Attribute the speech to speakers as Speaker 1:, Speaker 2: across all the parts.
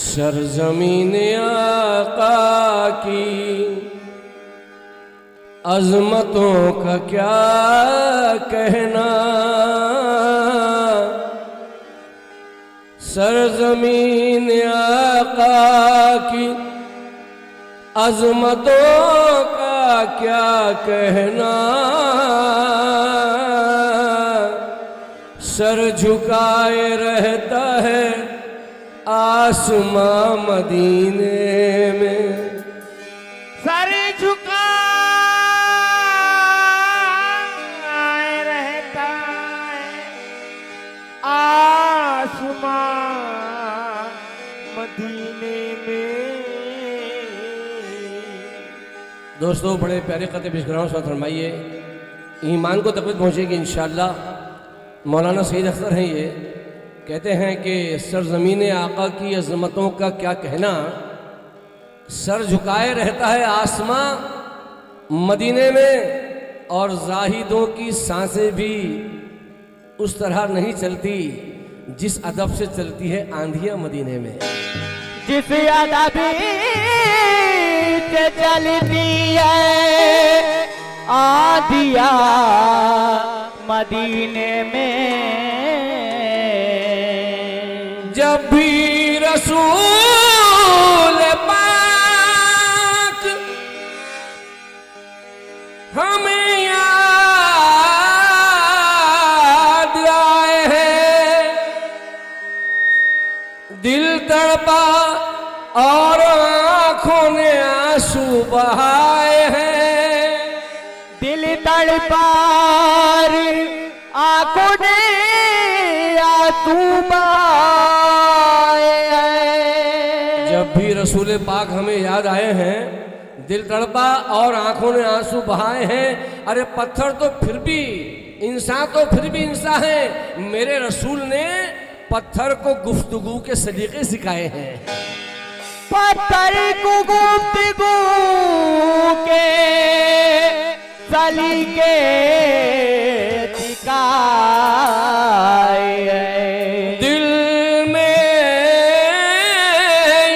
Speaker 1: सरज़मीन आका की अज़मतों का क्या कहना, सरज़मीन आका की अज़मतों का क्या कहना, सर झुकाए रहता है आसमां मदीने में,
Speaker 2: सर झुकाए रहता है आसमां मदीने में।
Speaker 1: दोस्तों बड़े प्यारे ख़त पेश कर रहा हूँ, साथ फरमाइए। ईमान को तकलीफ पहुँचेगी इंशाअल्लाह। मौलाना सईद अख्तर हैं, ये कहते हैं कि सरज़मीन आका की अज़मतों का क्या कहना, सर झुकाए रहता है आसमां मदीने में, और जाहिदों की सांसें भी उस तरह नहीं चलती जिस अदब से चलती है आंधियां मदीने में।
Speaker 2: जिस अदब से चलती है आंधियां मदीने में,
Speaker 1: जब भी रसूल पाक हमें याद आए हैं, दिल तड़पा और आंखों ने आंसू बहाए हैं,
Speaker 2: दिल तड़पा आंखों ने आंसू बहाए हैं।
Speaker 1: जब भी रसूल पाक हमें याद आए हैं, दिल तड़पा और आंखों ने आंसू बहाए हैं। अरे पत्थर तो फिर भी इंसान, तो फिर भी इंसान है। मेरे रसूल ने पत्थर को गुफ्तगू के सलीके सिखाए हैं।
Speaker 2: पत्थर को गुफ्तगू के सलीके सिखाए हैं।
Speaker 1: दिल में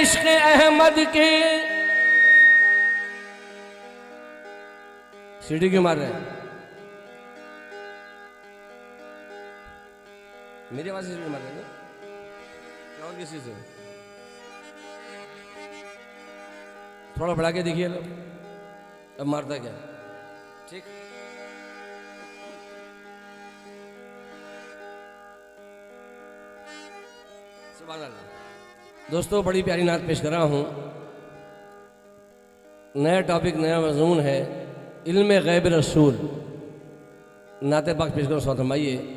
Speaker 1: इश्क़ अहमद के सीढ़ी क्यों मार रहे हैं? मेरी आवाज से सीढ़ी मार रहे हैं क्या? और किसी से? थोड़ा बढ़ा के देखिए लो, अब मारता क्या? ठीक। सुभान अल्लाह। दोस्तों बड़ी प्यारी नात पेश कर रहा हूँ। नया टॉपिक, नया मज़मून है, इल्म गैब रसूल। नाते पाक पेश करो, फरमाइए।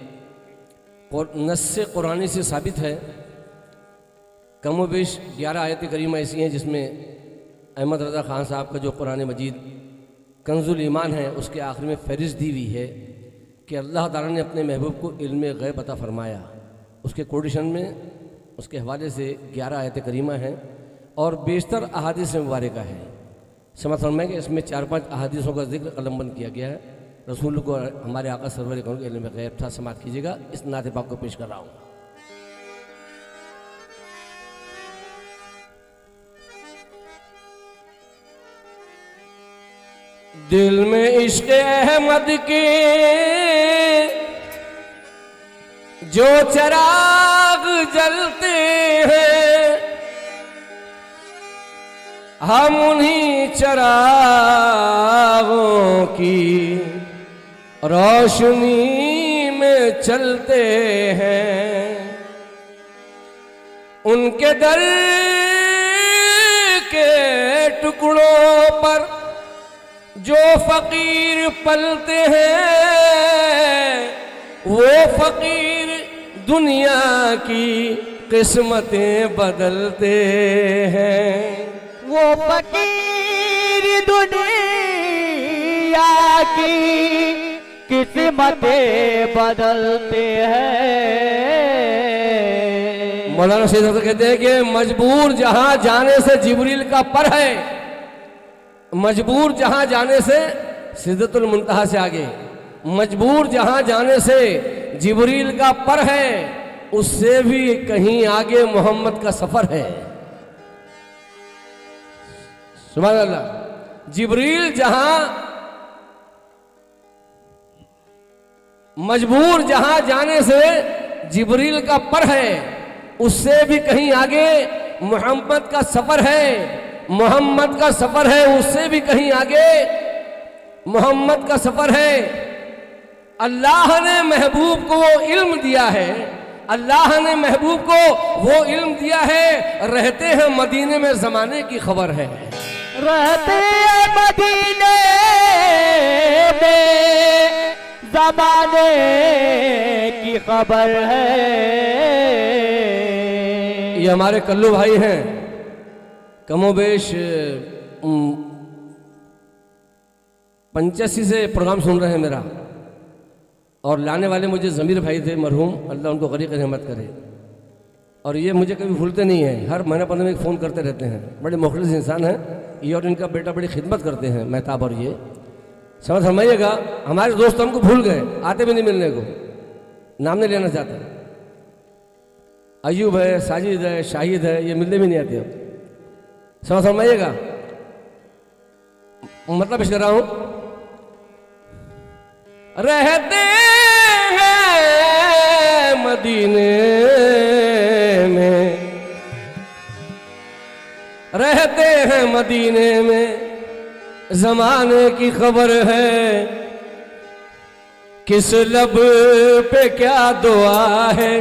Speaker 1: नस्से कुरानी से साबित है कमो बेश 11 आयत करीमा ऐसी हैं जिसमें अहमद रज़ा ख़ान साहब का जो कुरान मजीद कंजुल ईमान है उसके आखिर में फहरिस्त दी हुई है कि अल्लाह ताला ने अपने महबूब को इल्म गैब अता फरमाया। उसके कोडिशन में उसके हवाले से 11 आयत करीमा हैं और बेशतर अहादीस मुबारका है। समझ फरमाएं कि इसमें 4-5 अहादीसों का जिक्र कलमबंद किया गया है। रसूल को हमारे आका सरवर कौन इल्म गैब था। समात कीजिएगा, इस नात पाक को पेश कर रहा हूँ। दिल में इश्क़ अहमद के जो चिराग जलते हैं, हम उन्हीं चिरागों की रोशनी में चलते हैं। उनके दर के टुकड़ों पर जो फकीर पलते हैं, वो फकीर दुनिया की किस्मतें बदलते हैं।
Speaker 2: वो फकीर दुनिया की किस्मतें बदलते हैं।
Speaker 1: मौलाना सैयद हसन कहते हैं कि मजबूर जहां जाने से जिब्रील का पर है, मजबूर जहां जाने से सिदरतुल मुंतहा से आगे, मजबूर जहां जाने से जिब्रील का पर है, उससे भी कहीं आगे मोहम्मद का सफर है। सुभान अल्लाह। जिब्रील जहां मजबूर जहां जाने से जिब्रील का पर है, उससे भी कहीं आगे मोहम्मद का सफर है। मोहम्मद का सफर है, उससे भी कहीं आगे मोहम्मद का सफर है। अल्लाह ने महबूब को वो इल्म दिया है, अल्लाह ने महबूब को वो इल्म दिया है। रहते हैं मदीने में ज़माने की खबर है,
Speaker 2: रहते हैं मदीने में ज़माने की खबर है।
Speaker 1: ये हमारे कल्लू भाई हैं, कमोबेश 85 से प्रोग्राम सुन रहे हैं मेरा, और लाने वाले मुझे ज़मीर भाई थे मरहूम, अल्लाह उनको गरीक़ रहमत करे। और ये मुझे कभी भूलते नहीं हैं, हर महीना 15 में फ़ोन करते रहते हैं। बड़े मुखलिस इंसान हैं ये, और इनका बेटा बड़ी खिदमत करते हैं मेहताब। और ये समझ फरमाइएगा, हमारे दोस्त हमको भूल गए, आते भी नहीं मिलने को, नाम नहीं लेना चाहते। अयूब है, साजिद है, शाहिद है, ये मिलने भी नहीं आते अब। समझ फरमाइएगा, मतलब पेश कर रहा हूं। रहते हैं मदीने में, रहते हैं मदीने में ज़माने की खबर है। किस लब पे क्या दुआ है,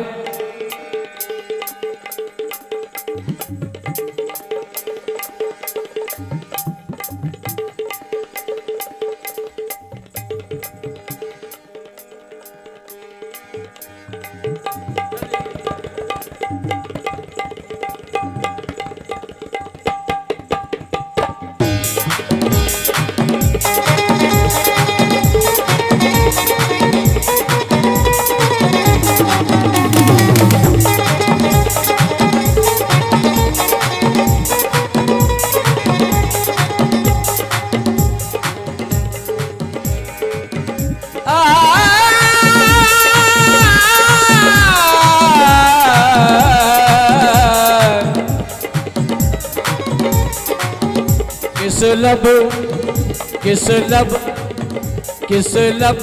Speaker 1: किस लब किस लब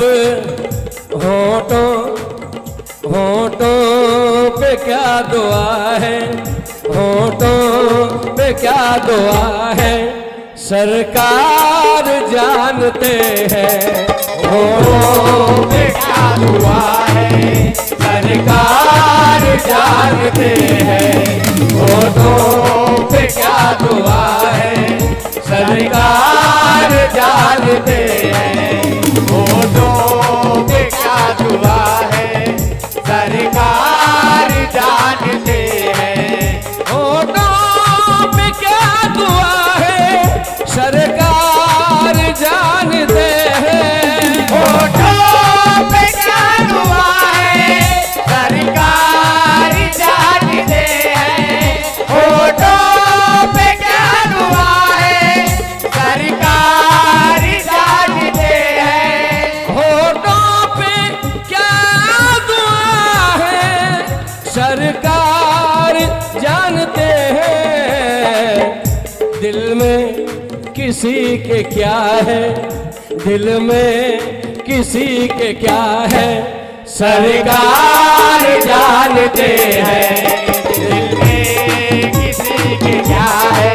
Speaker 1: होठों पे क्या दुआ है, होठों पे क्या दुआ है, सरकार जानते हैं। होठों पे क्या दुआ है, सरकार जानते हैं। होठों पे क्या दुआ है, सरकार जानते हैं। होठों पे क्या दुआ है, सरकार जानते हैं। दिल में किसी के क्या है, दिल में किसी के क्या है, सरकार जानते हैं। दिल में किसी के क्या है,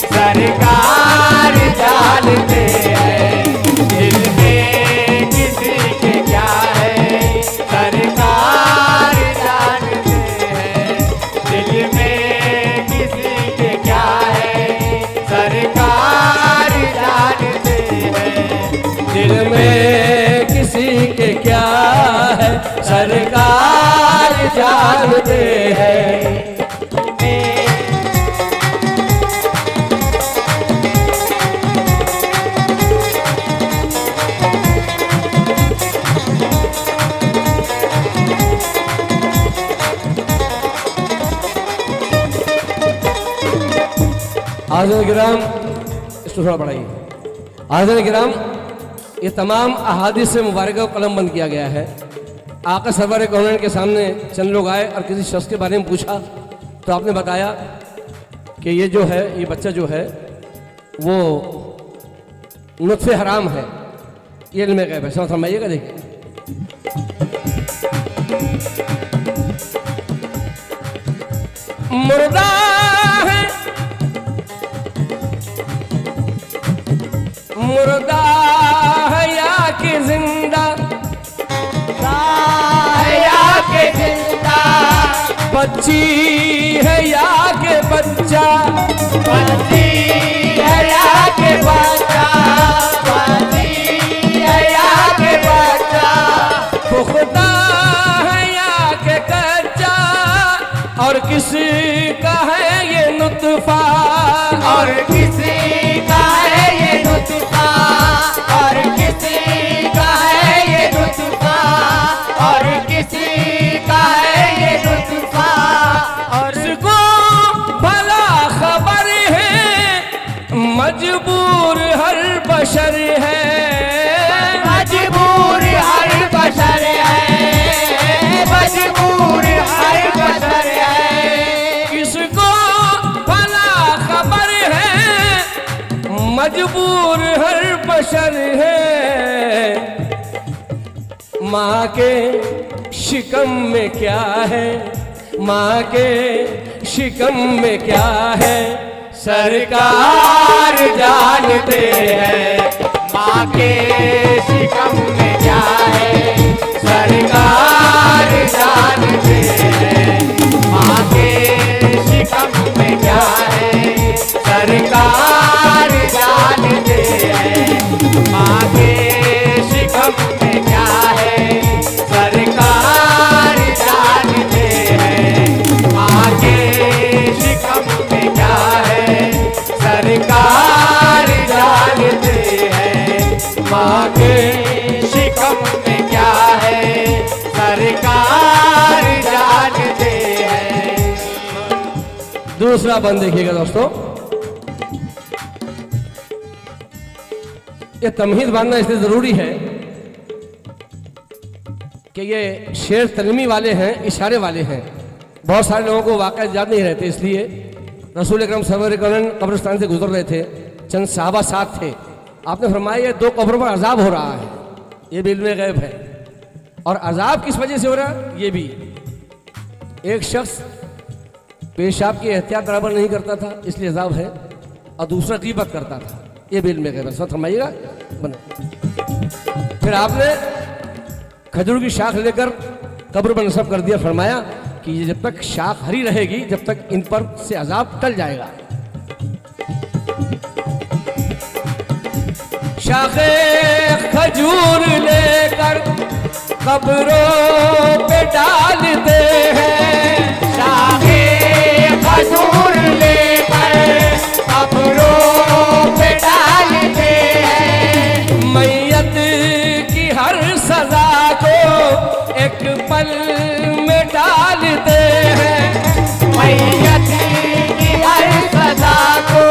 Speaker 1: सरकार जानते हैं। दिल में किसी के क्या है, सरकार जानते हैं। दिल में किसी के क्या है, सरकार जानते हैं। दिल में किसी के क्या है, सरकार जानते हैं। हाज़िर किराम, इसको थोड़ा बढ़ाइए। हाज़िर किराम, ये तमाम अहादीस से मुबारक को कलम बंद किया गया है। आका सरवर कौनैन के सामने चंद लोग आए और किसी शख्स के बारे में पूछा तो आपने बताया कि ये जो है, ये बच्चा जो है वो नुत्फ़े हराम है। ये इल्म गैब है, समझ फरमाइएगा। देखिए मुर्दा है, मुर्दा है या कि जिंदा, है या कि जिंदा, बच्ची है या कि बच्चा, बच्ची है या कि बच्चा, बच्ची है या कि बच्चा, पुख्ता है या कि कच्चा, और किसी का है ये नुत्फा, और किसी का है ये नुत्फा, और किसी का है ये नुत्फा, और किसी का है ये नुत्फा, और इसको भला खबर है, मजबूर हर बशर है, मजबूर हर बशर है, मजबूर हर बशर है। किसको भला खबर है, मजबूर हर बशर है। माँ के शिकम में क्या है, माँ के शिकम में क्या है, सरकार जानते हैं। माँ के शिकम में क्या है, सरकार जानते हैं। माँ के शिकम में क्या है, सरकार जानते हैं। माँ के शिकम में क्या है, सरकार जानते हैं। माँ के शिकम में क्या है, सरकार जानते हैं। माँ के शिकम में क्या है, सरकार जानते हैं। दूसरा बंद देखिएगा दोस्तों, ये तमहीद बांधना इसलिए ज़रूरी है कि ये शेर तलमी वाले हैं, इशारे वाले हैं। बहुत सारे लोगों को वाक़या याद नहीं रहते, इसलिए रसूल अकरम सल्लल्लाहु अलैहि वसल्लम कब्रिस्तान से गुजर रहे थे, चंद सहाबा साथ थे। आपने फरमाया ये 2 कब्रों पर अजाब हो रहा है, ये भी इल्म गैब है। और अजाब किस वजह से हो रहा है, ये भी एक शख्स पेशाब की एहतियात बराबर नहीं करता था इसलिए अजाब है, और दूसरा गीबत करता था, ये भी इल्म गैब है। सब फरमाइएगा। फिर आपने खजूर की शाख लेकर कब्र पर नस्ब कर दिया, फरमाया कि ये जब तक शाख हरी रहेगी जब तक इन पर से अजाब टल जाएगा। शाखे खजूर लेकर कब्रों पे डालते हैं, शाखे खजूर लेकर कब्रों पे डालते हैं। मैयत की हर सजा को एक पल में डालते हैं, मैयत की हर सजा को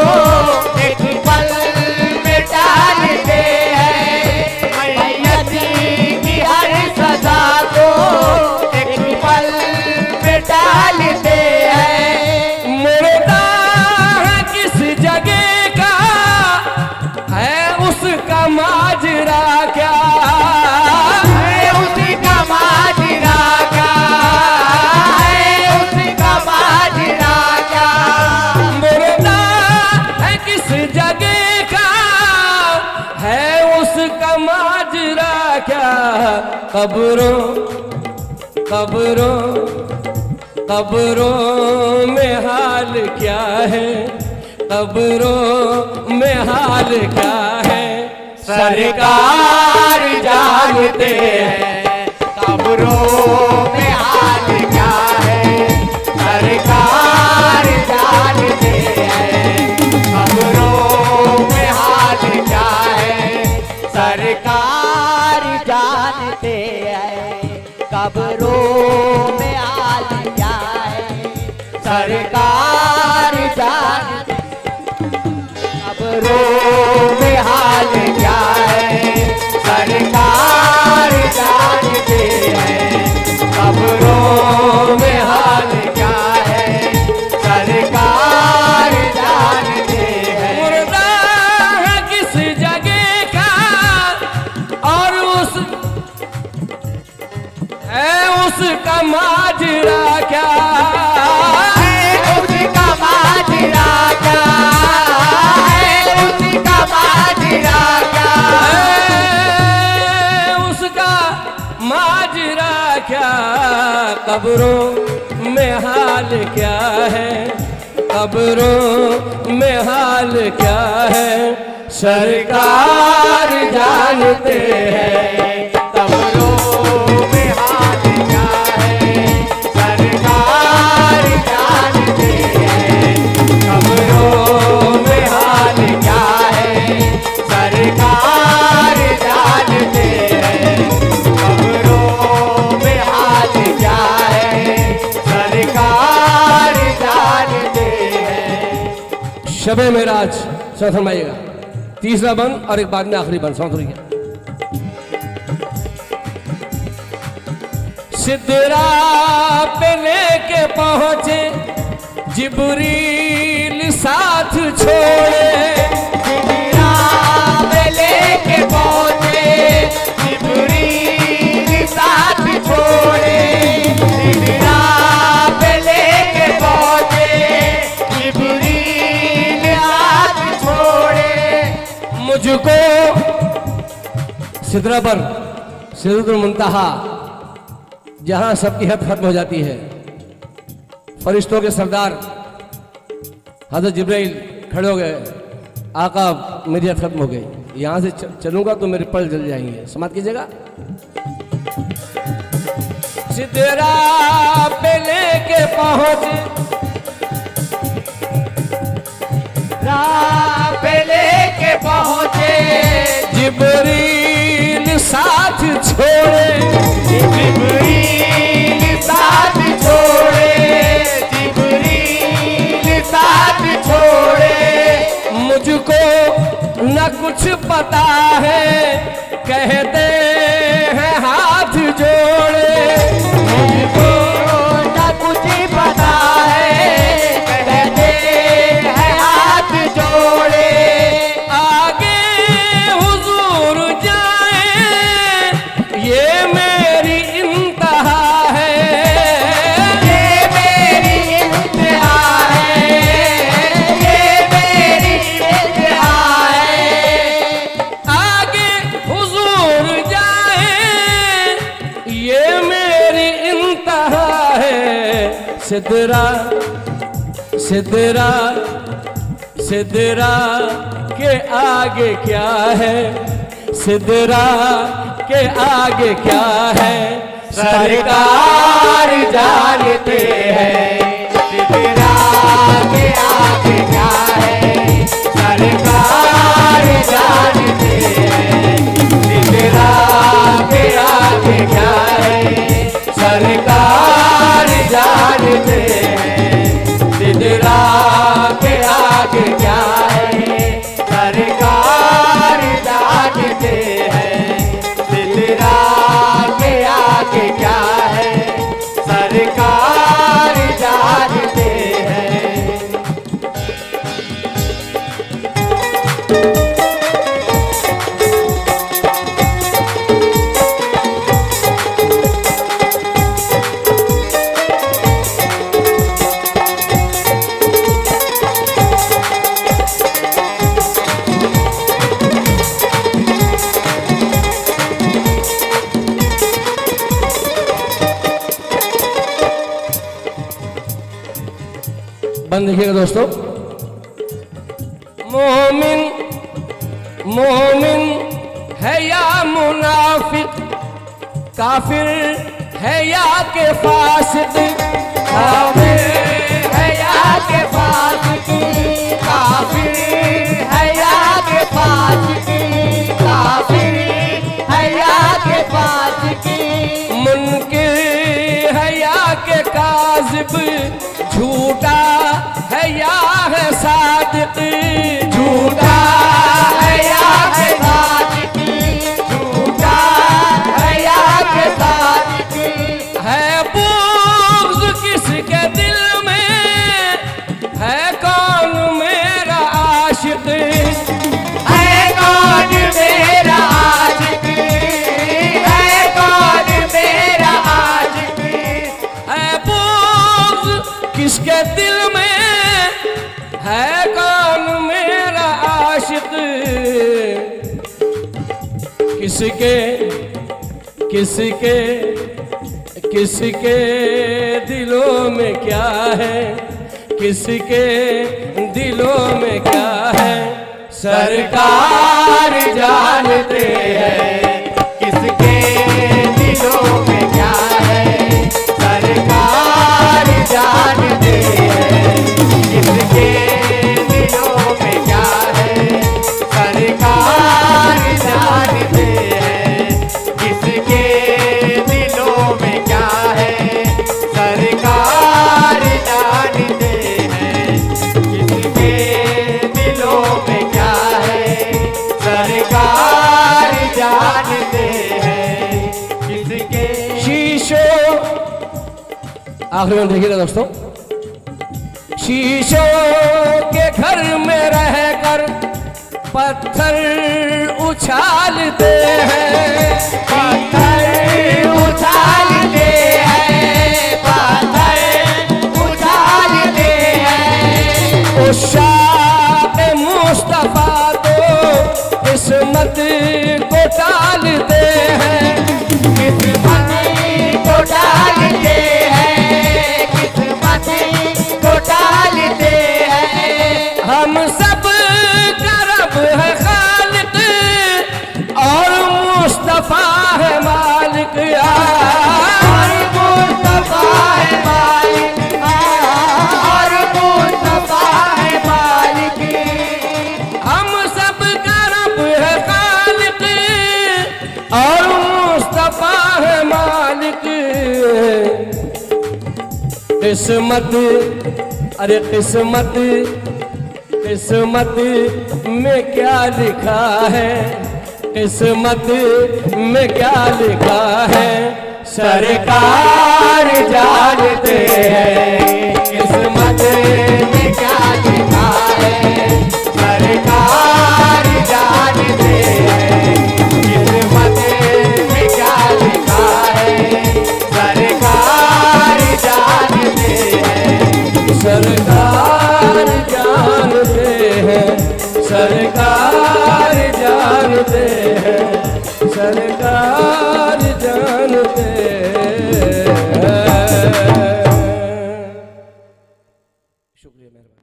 Speaker 1: एक पल में डालते हैं, मैयत की हर सजा को एक पल में डालते हैं। कब्रों कब्रों कब्रों में हाल क्या है, कब्रों में हाल क्या है,
Speaker 2: सरकार जानते हैं कब्रों में हाल क्या है, सरकार जानते हैं कब्रों में हाल क्या है, सरकार जानते हैं कब्रों में हाल क्या है, सरकार जानते कब्रों में हाल क्या है, सरकार जानते हैं कब्रों में हाल क्या है, सरकार जानते हैं।
Speaker 1: मुर्दा है किस जगह का और उसका माजरा क्या
Speaker 2: है, उसका माजरा क्या है, उसका माजरा क्या
Speaker 1: है, उसका माजरा क्या, कब्रों में हाल क्या है, कब्रों में हाल क्या है, सरकार जानते हैं
Speaker 2: कब्रों में हाल क्या है, सरकार जानते हैं कब्रों में हाल क्या है, सरकार जानते हैं कब्रों में हाल क्या है, सरकार जानते हैं।
Speaker 1: शबे मेराज सुन फरमाइएगा, तीसरा बंद और एक बाद में आखिरी बंद सुन सुनिए। सिदरा पे लेके पहुंचे जिब्रील साथ छोड़े,
Speaker 2: सिदरा पे लेके पहुंचे जिब्रील साथ छोड़े, सिदरा पे लेके पहुंचे जिब्रील साथ छोड़े।
Speaker 1: मुझको सिदरा पर सिदरतुल मुंतहा जहां सबकी हद खत्म हो जाती है, फरिश्तों के सरदार हज़रत जिब्राइल खड़े हो गए, आका मेरी हद खत्म हो गई, यहां से चलूंगा तो मेरे पल जल जाएंगे, समाप्त कीजिएगा। सिदरा पे लेके पहुंचे
Speaker 2: पे लेके पहुंचे
Speaker 1: जिब्रील साथ छोड़े,
Speaker 2: जिब्रील साथ छोड़े, जिब्रील साथ छोड़े।
Speaker 1: मुझको न कुछ पता है कहते हैं हाथ जोड़े,
Speaker 2: मुझको न कुछ पता है कहते हैं हाथ जोड़े।
Speaker 1: आगे हुजूर जाए ये मेरी इंतहा है,
Speaker 2: ये मेरी इंतहा है, ये मेरी इंतहा है।
Speaker 1: आगे हुजूर जाए ये मेरी इंतहा है। सिदरा सिदरा सिदरा के आगे क्या है, सिदरा के आगे क्या है,
Speaker 2: सरकार जानते हैं सिदरा के आगे क्या है, सरकार जानते हैं सिदरा के आगे क्या है, सरकार जानते हैं सिदरा के आगे क्या है, सरकार जानते हैं सिदरा के आगे क्या है, सरकार जानते
Speaker 1: बंद देखिएगा दोस्तों। मोमिन मोमिन है या मुनाफिक, काफिर है या के फासिक,
Speaker 2: काफिर है या के फासिक, काफिर है या के फासिक, काफिर है या के फासिक,
Speaker 1: मुनकिर है या के काज़िब, झूठा है या है सादिक,
Speaker 2: झूठा है या के सादिक, झूठा है या के सादिक,
Speaker 1: है बुग़्ज़ किसके दिल में, है कौन मेरा आशिक,
Speaker 2: है कौन मेरा आशिक, है कौन मेरा आशिक,
Speaker 1: है बुग़्ज़ किसके दिल में, है कौन मेरा आशिक, किसके किसके किसके दिलों में क्या है, किसके दिलों में क्या है,
Speaker 2: सरकार जानते हैं किसके दिलों में क्या है, सरकार जानते हैं किसके दिलों में क्या है, सरकार जानते हैं किसके दिलों में क्या है, सरकार जानते हैं किसके दिलों में क्या है, सरकार जानते हैं किसके।
Speaker 1: शीशों, आखिरी में देखिएगा दोस्तों, शीशों के घर में रहकर पत्थर उछालते हैं,
Speaker 2: पत्थर उछालते हैं, पत्थर उछालते हैं,
Speaker 1: उशाक़ मुस्तफ़ा तो किस्मत को टालते हैं,
Speaker 2: किस्मत को डालते हैं, किस्मत को डालते हैं,
Speaker 1: हम सब का रब है खालिक और मुस्तफ़ा है मालिक,
Speaker 2: और मुस्तफा है मालिक, और मुस्तफा है मालिक,
Speaker 1: हम सब का रब है खालिक और मुस्तफ़ा है मालिक। किस्मत, अरे किस्मत, किस्मत में क्या लिखा है, किस्मत में क्या लिखा है,
Speaker 2: सरकार जानते हैं किस्मत में क्या लिखा है, सरकार जानते हैं किस्मत में क्या लिखा है, सरकार जानते हैं,
Speaker 1: सरकार जानते हैं, सरकार जानते हैं, सरकार जानते हैं। शुक्रिया, मेहरबानी।